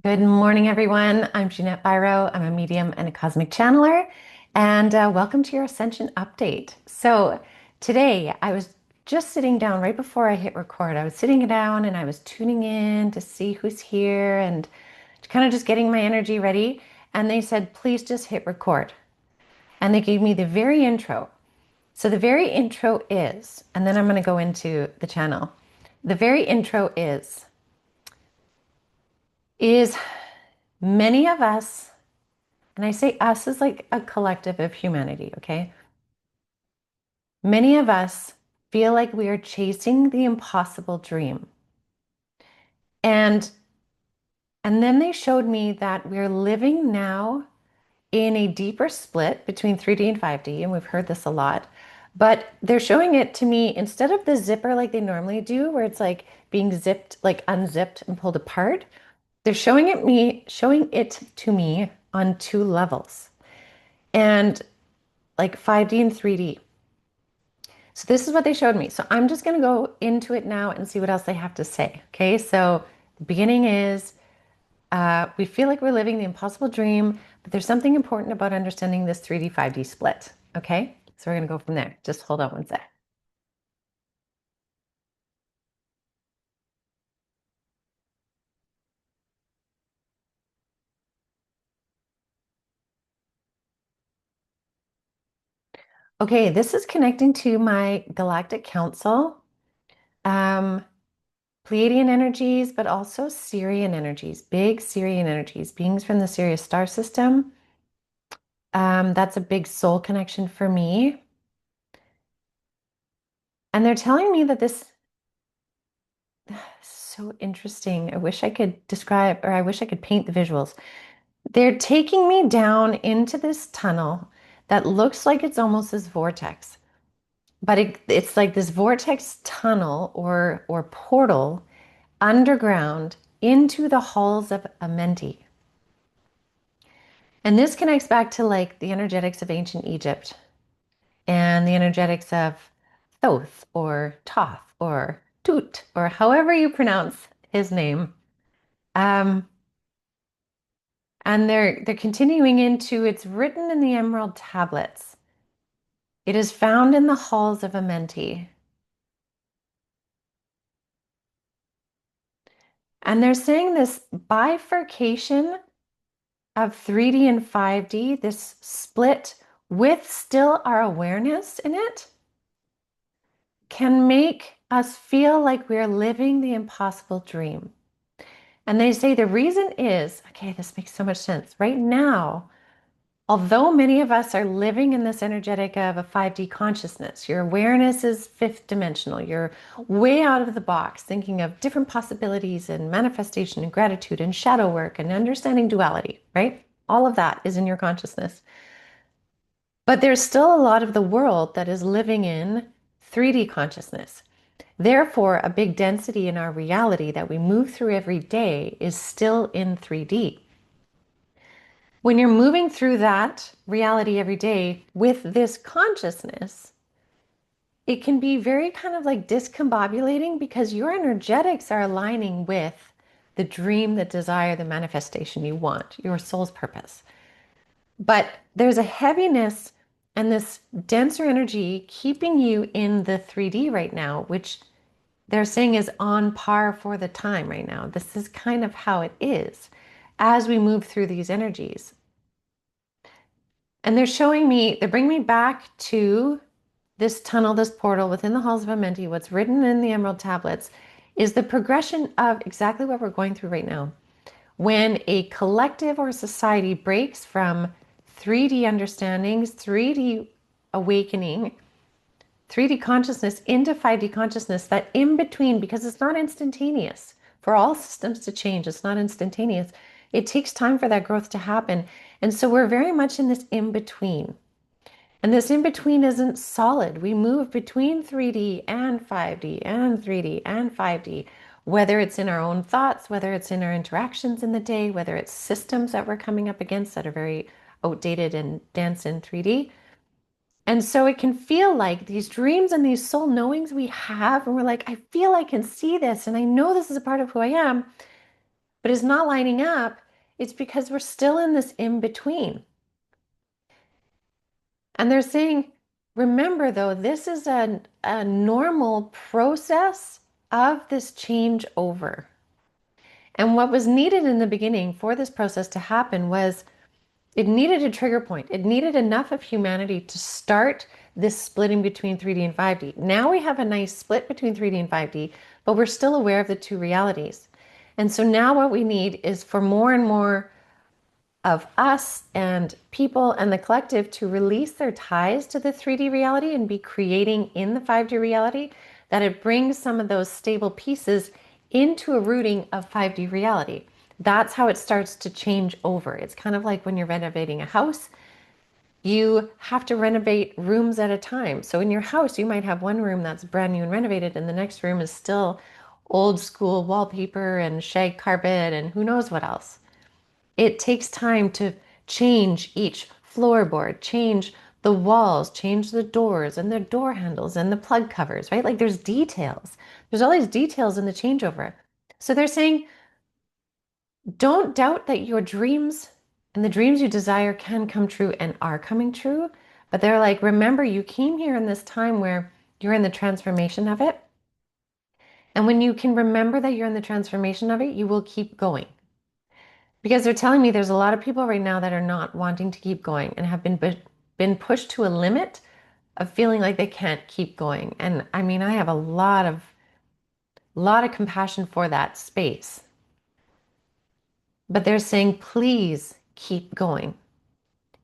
Good morning, everyone. I'm Ginette Biro. I'm a medium and a cosmic channeler, and welcome to your Ascension update. So, today I was just sitting down right before I hit record. I was sitting down and I was tuning in to see who's here and kind of just getting my energy ready. And they said, please just hit record. And they gave me the very intro. So, the very intro is, and then I'm going to go into the channel. The very intro is many of us. And I say us as like a collective of humanity, okay? Many of us feel like we are chasing the impossible dream. And and then they showed me that we're living now in a deeper split between 3D and 5D, and we've heard this a lot. But they're showing it to me instead of the zipper like they normally do, where it's like being zipped, like unzipped and pulled apart. They're showing it to me on two levels. And like 5D and 3D. So this is what they showed me. So I'm just going to go into it now and see what else they have to say. Okay. So the beginning is we feel like we're living the impossible dream, but there's something important about understanding this 3D, 5D split. Okay. So we're going to go from there. Just hold on one sec. Okay. This is connecting to my galactic council, um, Pleiadian energies, but also Sirian energies, big Sirian energies, beings from the Sirius star system. That's a big soul connection for me. And they're telling me that this is so interesting. I wish I could describe, or I wish I could paint the visuals. They're taking me down into this tunnel that looks like it's almost this vortex, but it's like this vortex tunnel or portal underground into the halls of Amenti. And this connects back to like the energetics of ancient Egypt and the energetics of Thoth or Toth or Tut or however you pronounce his name. Um, and they're continuing into it's written in the emerald tablets. It is found in the halls of Amenti. And they're saying this bifurcation of 3D and 5D, this split with still our awareness in it, can make us feel like we're living the impossible dream. And they say the reason is, okay, this makes so much sense. Right now, although many of us are living in this energetic of a 5D consciousness, your awareness is fifth dimensional. You're way out of the box, thinking of different possibilities and manifestation and gratitude and shadow work and understanding duality, right? All of that is in your consciousness. But there's still a lot of the world that is living in 3D consciousness. Therefore, a big density in our reality that we move through every day is still in 3D. When you're moving through that reality every day with this consciousness, it can be very kind of like discombobulating because your energetics are aligning with the dream, the desire, the manifestation you want, your soul's purpose. But there's a heaviness and this denser energy keeping you in the 3D right now, which they're saying is on par for the time right now. This is kind of how it is as we move through these energies. And they're showing me, they bring me back to this tunnel, this portal within the halls of Amenti. What's written in the emerald tablets is the progression of exactly what we're going through right now. When a collective or society breaks from 3D understandings, 3D awakening, 3D consciousness into 5D consciousness, that in between, because it's not instantaneous. For all systems to change, it's not instantaneous. It takes time for that growth to happen. And so we're very much in this in between. And this in between isn't solid. We move between 3D and 5D and 3D and 5D, whether it's in our own thoughts, whether it's in our interactions in the day, whether it's systems that we're coming up against that are very outdated and dense in 3D. And so it can feel like these dreams and these soul knowings we have, and we're like, I feel I can see this, and I know this is a part of who I am. but is not lining up, it's because we're still in this in between. And they're saying, remember though, this is a normal process of this changeover. And what was needed in the beginning for this process to happen was it needed a trigger point. It needed enough of humanity to start this splitting between 3D and 5D. Now we have a nice split between 3D and 5D, but we're still aware of the two realities. And so now what we need is for more and more of us and people and the collective to release their ties to the 3D reality and be creating in the 5D reality, that it brings some of those stable pieces into a rooting of 5D reality. That's how it starts to change over. It's kind of like when you're renovating a house, you have to renovate rooms at a time. So in your house, you might have one room that's brand new and renovated, and the next room is still old school wallpaper and shag carpet and who knows what else. It takes time to change each floorboard, change the walls, change the doors and the door handles and the plug covers, right? Like there's details. There's all these details in the changeover. So they're saying, don't doubt that your dreams and the dreams you desire can come true and are coming true. But they're like, remember, you came here in this time where you're in the transformation of it. And when you can remember that you're in the transformation of it, you will keep going. Because they're telling me there's a lot of people right now that are not wanting to keep going and have been pushed to a limit of feeling like they can't keep going. And I mean, I have a lot of compassion for that space. But they're saying, please keep going.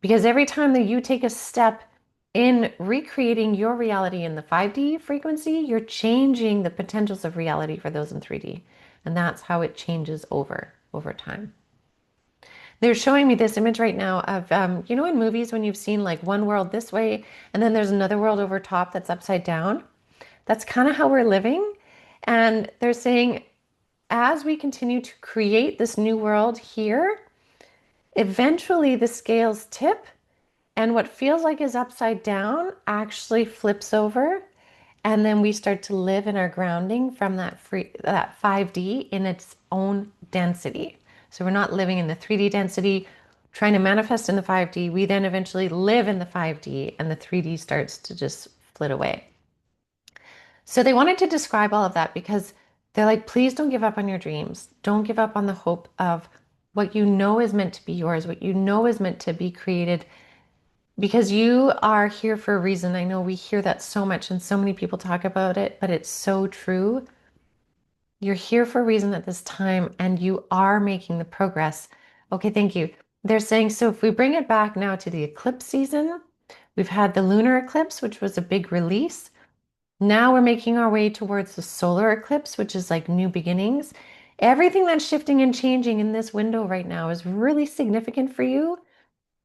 Because every time that you take a step in recreating your reality in the 5D frequency, you're changing the potentials of reality for those in 3D. And that's how it changes over time. They're showing me this image right now of, in movies when you've seen like one world this way, and then there's another world over top that's upside down. That's kind of how we're living. And they're saying, as we continue to create this new world here, eventually the scales tip, and what feels like is upside down actually flips over. And then we start to live in our grounding from that 5D in its own density. So we're not living in the 3D density, trying to manifest in the 5D. We then eventually live in the 5D and the 3D starts to just flit away. So they wanted to describe all of that because they're like, please don't give up on your dreams. Don't give up on the hope of what you know is meant to be yours, what you know is meant to be created, because you are here for a reason. I know we hear that so much and so many people talk about it, but it's so true. You're here for a reason at this time and you are making the progress. Okay, thank you. They're saying, so if we bring it back now to the eclipse season, we've had the lunar eclipse, which was a big release. Now we're making our way towards the solar eclipse, which is like new beginnings. Everything that's shifting and changing in this window right now is really significant for you.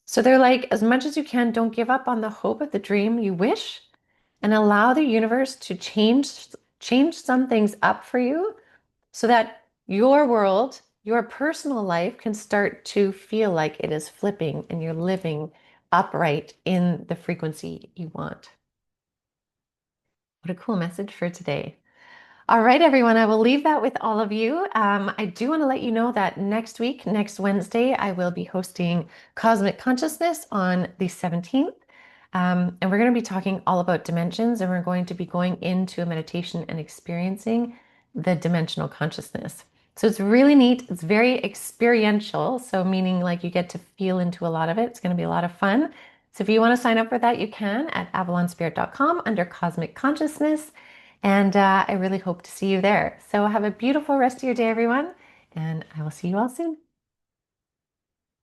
So they're like, as much as you can, don't give up on the hope of the dream you wish, and allow the universe to change some things up for you so that your world, your personal life can start to feel like it is flipping and you're living upright in the frequency you want. What a cool message for today. All right, everyone, I will leave that with all of you. I do want to let you know that next week, next Wednesday, I will be hosting Cosmic Consciousness on the 17th. And we're going to be talking all about dimensions, and we're going to be going into a meditation and experiencing the dimensional consciousness. So it's really neat. It's very experiential. So meaning like you get to feel into a lot of it. It's going to be a lot of fun. So if you want to sign up for that, you can at avalonspirit.com under Cosmic Consciousness. And I really hope to see you there. So have a beautiful rest of your day, everyone. And I will see you all soon.